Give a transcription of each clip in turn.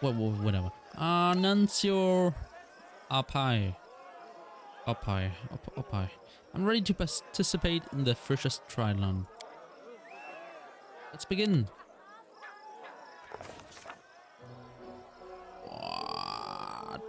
Whatever. Nuncio Apai. I'm ready to participate in the Fisher's Triathlon. Let's begin. What?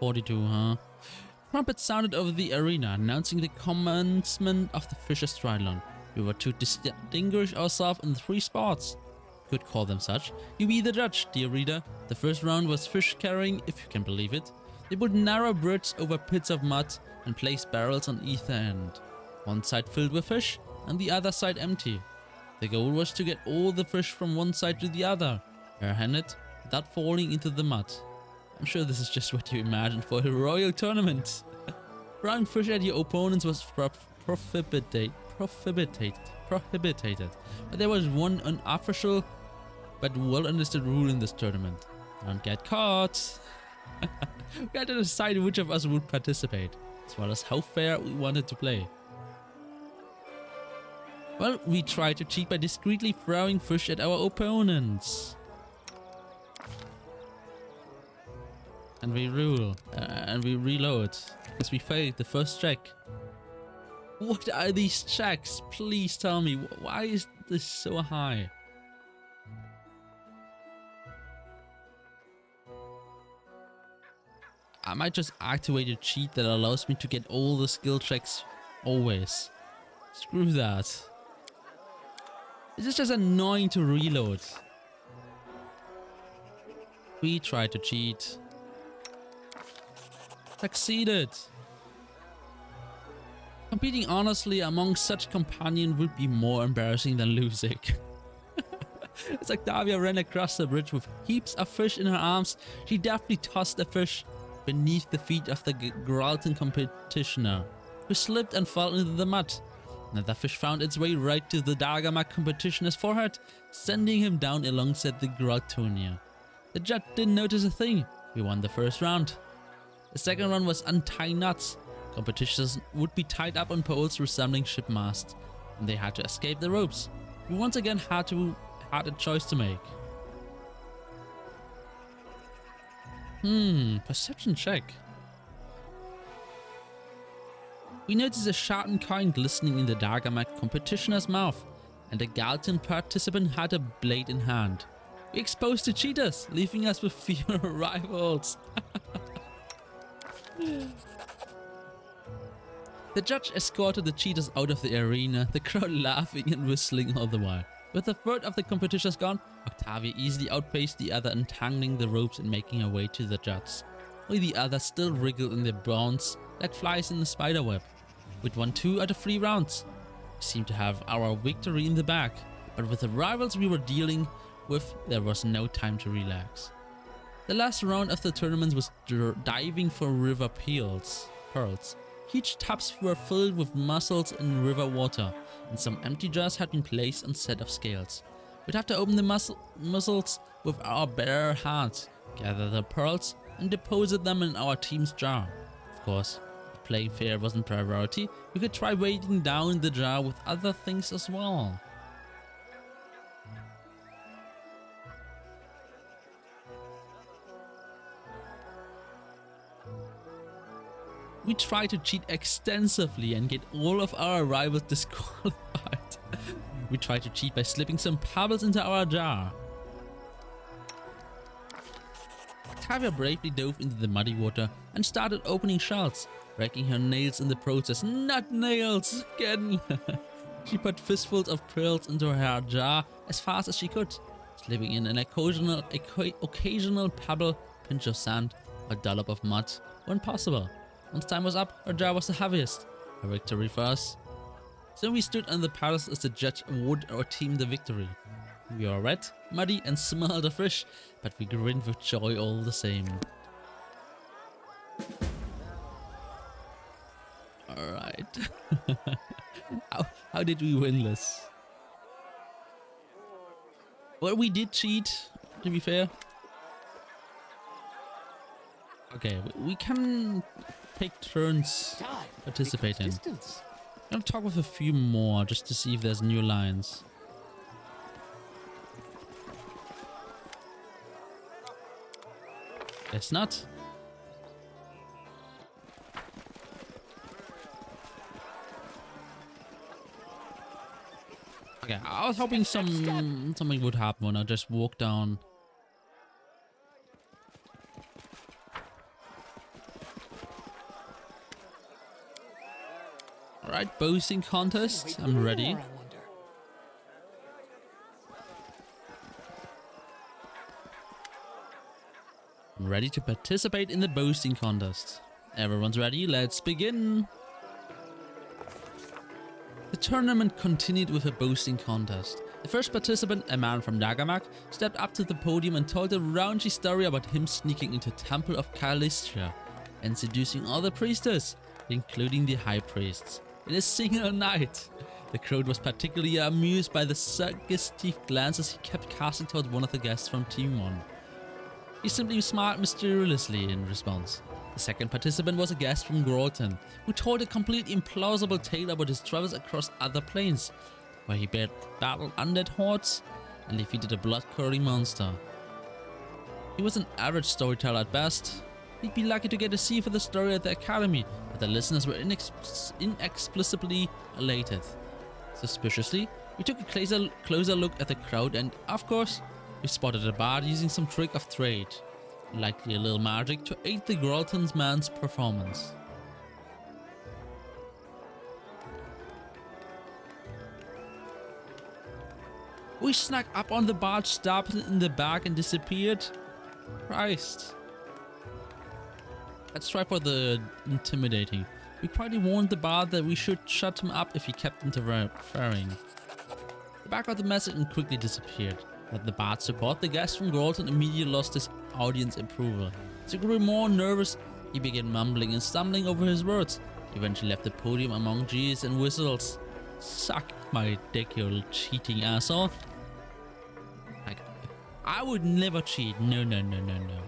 42, huh? Trumpets sounded over the arena, announcing the commencement of the Fisher's Triathlon. We were to distinguish ourselves in 3 spots. Could call them such. You be the judge, dear reader. The first round was fish carrying, if you can believe it. They put narrow bridges over pits of mud and placed barrels on either end. One side filled with fish and the other side empty. The goal was to get all the fish from one side to the other, barehanded, without falling into the mud. I'm sure this is just what you imagined for a royal tournament. Throwing fish at your opponents was prohibited. But there was one unofficial but well understood rule in this tournament. Don't get caught. We had to decide which of us would participate, as well as how fair we wanted to play. Well, we tried to cheat by discreetly throwing fish at our opponents. And we reload, because we failed the first check. What are these checks? Please tell me, why is this so high? I might just activate a cheat that allows me to get all the skill checks always. Screw that. It's just annoying to reload. We tried to cheat. Succeeded. Competing honestly among such companions would be more embarrassing than losing. As Octavia ran across the bridge with heaps of fish in her arms, she deftly tossed a fish beneath the feet of the Gralton competitioner, who slipped and fell into the mud. Another fish found its way right to the Dargamak competitioner's forehead, sending him down alongside the Graltonia. The judge didn't notice a thing. We won the first round. The second round was untie knots. Competitors would be tied up on poles resembling shipmasts, and they had to escape the ropes. We once again had a choice to make. Perception check. We noticed a sharpened coin glistening in the Dargamak competitioner's mouth, and the Galton participant had a blade in hand. We exposed the cheaters, leaving us with fewer rivals. The judge escorted the cheaters out of the arena, the crowd laughing and whistling all the while. With a third of the competitors gone, Octavia easily outpaced the other, untangling the ropes and making her way to the judge. While the others still wriggled in their bonds like flies in a spider web. We'd won 2 out of 3 rounds. We seemed to have our victory in the bag, but with the rivals we were dealing with, there was no time to relax. The last round of the tournament was diving for river pearls. Huge tubs were filled with mussels in river water, and some empty jars had been placed on a set of scales. We'd have to open the mussels with our bare hands, gather the pearls, and deposit them in our team's jar. Of course, if playing fair wasn't priority, we could try weighting down the jar with other things as well. We tried to cheat extensively and get all of our rivals disqualified. We tried to cheat by slipping some pebbles into our jar. Octavia bravely dove into the muddy water and started opening shells, breaking her nails in the process. Not nails again! She put fistfuls of pearls into her jar as fast as she could, slipping in an occasional pebble, pinch of sand, or dollop of mud when possible. Once time was up, her jar was the heaviest. A victory for us. So we stood on the paddles as the judge awarded our team the victory. We were wet, muddy, and smelled of fish, but we grinned with joy all the same. Alright. How did we win this? Well, we did cheat, to be fair. Okay, we can take turns participating. I'm gonna talk with a few more just to see if there's new lines. Guess not. Okay, I was hoping something would happen when I just walk down. Alright, boasting contest. I'm ready. I'm ready to participate in the boasting contest. Everyone's ready, let's begin. The tournament continued with a boasting contest. The first participant, a man from Nagamak, stepped up to the podium and told a raunchy story about him sneaking into the Temple of Calistria and seducing all the priestess, including the high priests, in a single night. The crowd was particularly amused by the suggestive glances he kept casting towards one of the guests from Team 1. He simply smiled mysteriously in response. The second participant was a guest from Grolton, who told a completely implausible tale about his travels across other planes, where he battled undead hordes and defeated a blood-curdling monster. He was an average storyteller at best. He'd be lucky to get a C for the story at the academy, but the listeners were inexplicably elated. Suspiciously, we took a closer look at the crowd and, of course, we spotted a bard using some trick of trade, likely a little magic, to aid the Grolton's man's performance. We snuck up on the bard, stabbed it in the back and disappeared. Christ. Let's try for the intimidating. We quietly warned the bard that we should shut him up if he kept interfering. The bard got the message and quickly disappeared. At the bard's support, the guest from Grolton immediately lost his audience approval. As he grew more nervous, he began mumbling and stumbling over his words. He eventually left the podium among jeers and whistles. Suck my dick, you cheating asshole. Like, I would never cheat. No, no, no, no, no.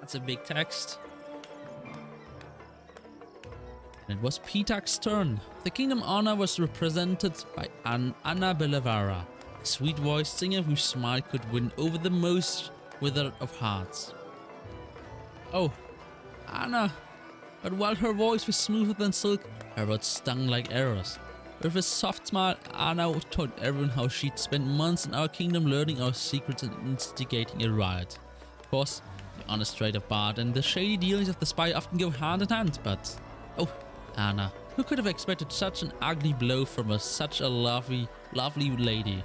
That's a big text. And it was Pitak's turn. The Kingdom Honor was represented by Anna Bellavara, a sweet-voiced singer whose smile could win over the most withered of hearts. Oh, Anna. But while her voice was smoother than silk, her words stung like arrows. With a soft smile, Anna told everyone how she'd spent months in our kingdom learning our secrets and instigating a riot. Of course, the honest trade of bard and the shady dealings of the spy often go hand in hand, but... Oh, Anna. Who could have expected such an ugly blow from such a lovely lady?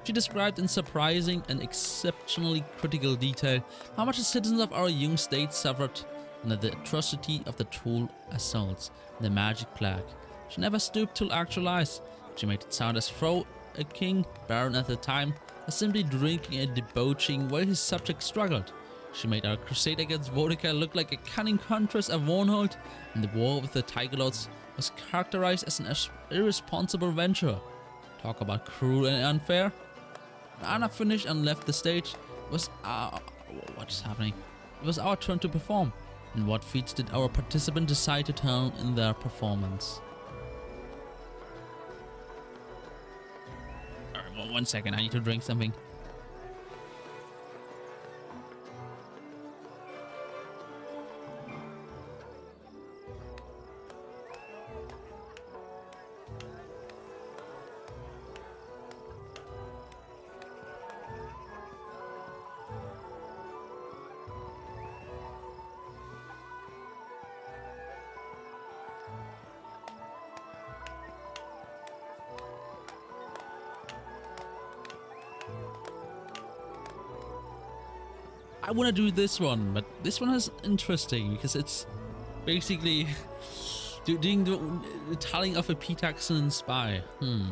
She described in surprising and exceptionally critical detail how much the citizens of our young state suffered under the atrocity of the troll assaults and the magic plague. She never stooped to actualize. She made it sound as though a king, baron at the time, was simply drinking and debauching while his subjects struggled. She made our crusade against Vodka look like a cunning contrast of Warnhold, and the war with the Tiger Lords was characterized as an irresponsible venture. Talk about cruel and unfair. When Anna finished and left the stage, it was what is happening? It was our turn to perform. And what feats did our participant decide to tell in their performance? Alright, 1 second, I need to drink something. I want to do this one, but this one is interesting because it's basically doing the telling of a Pitaxan spy. I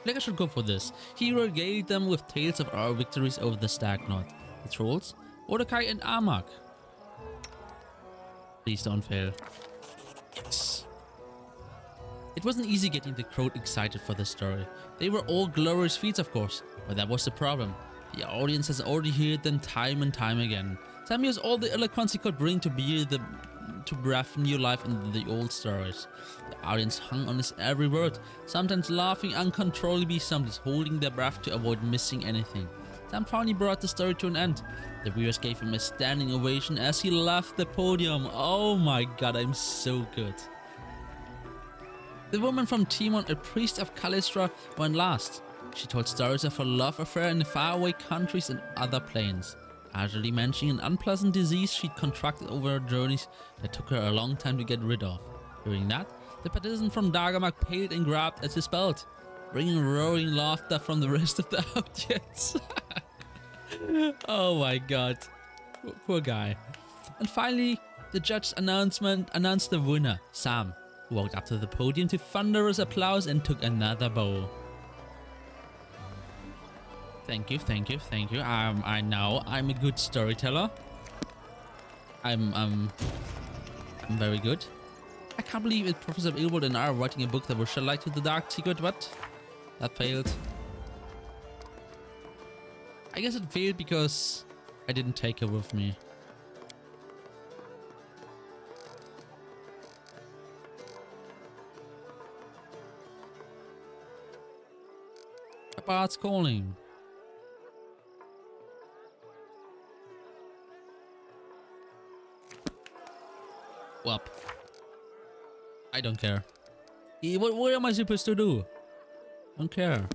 think I should go for this. He regaled them with tales of our victories over the Stagnot, the trolls, Mordecai and Armak. Please don't fail. Yes. It wasn't easy getting the crowd excited for the story. They were all glorious feats, of course, but that was the problem. The audience has already heard them time and time again. Sam used all the eloquence he could bring to bear the to breathe new life into the old stories. The audience hung on his every word, sometimes laughing uncontrollably, sometimes holding their breath to avoid missing anything. Sam finally brought the story to an end. The viewers gave him a standing ovation as he left the podium. Oh my god, I'm so good. The woman from Timon, a priest of Callistra, went last. She told stories of her love affair in faraway countries and other planes, casually mentioning an unpleasant disease she'd contracted over her journeys that took her a long time to get rid of. Hearing that, the participant from Dagamak paled and grabbed at his belt, bringing roaring laughter from the rest of the audience. Oh my god. Poor guy. And finally, the judge's announced the winner, Sam, who walked up to the podium to thunderous applause and took another bow. Thank you, thank you, thank you. I know I'm a good storyteller. I'm very good. I can't believe it. Professor Ilwold and I are writing a book that will shed light to the dark secret, but that failed. I guess it failed because I didn't take her with me. A bard's calling. Well, I don't care. What am I supposed to do? Don't care.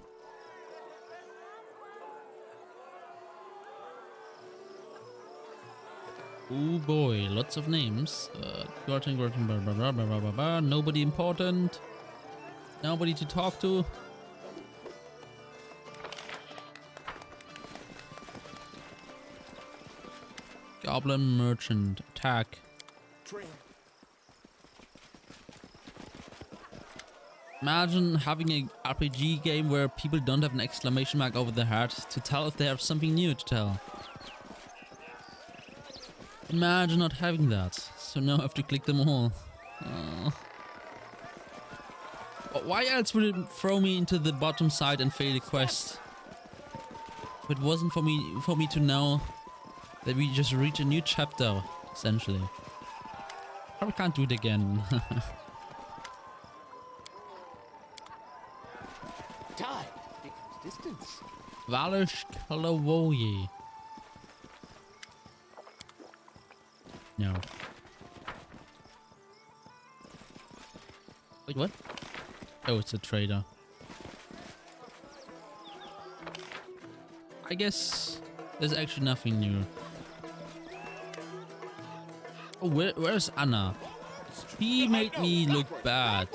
Oh boy, lots of names. Nobody important. Nobody to talk to. Goblin merchant attack. Imagine having an RPG game where people don't have an exclamation mark over their head to tell if they have something new to tell. Imagine not having that, so now I have to click them all. Why else would it throw me into the bottom side and fail the quest? If it wasn't for me to know that we just reach a new chapter, essentially. Probably can't do it again. Time becomes distance. Valish Kalavoye. No. Wait, what? Oh, it's a trader. I guess there's actually nothing new. Oh, where's Anna? He made me look bad.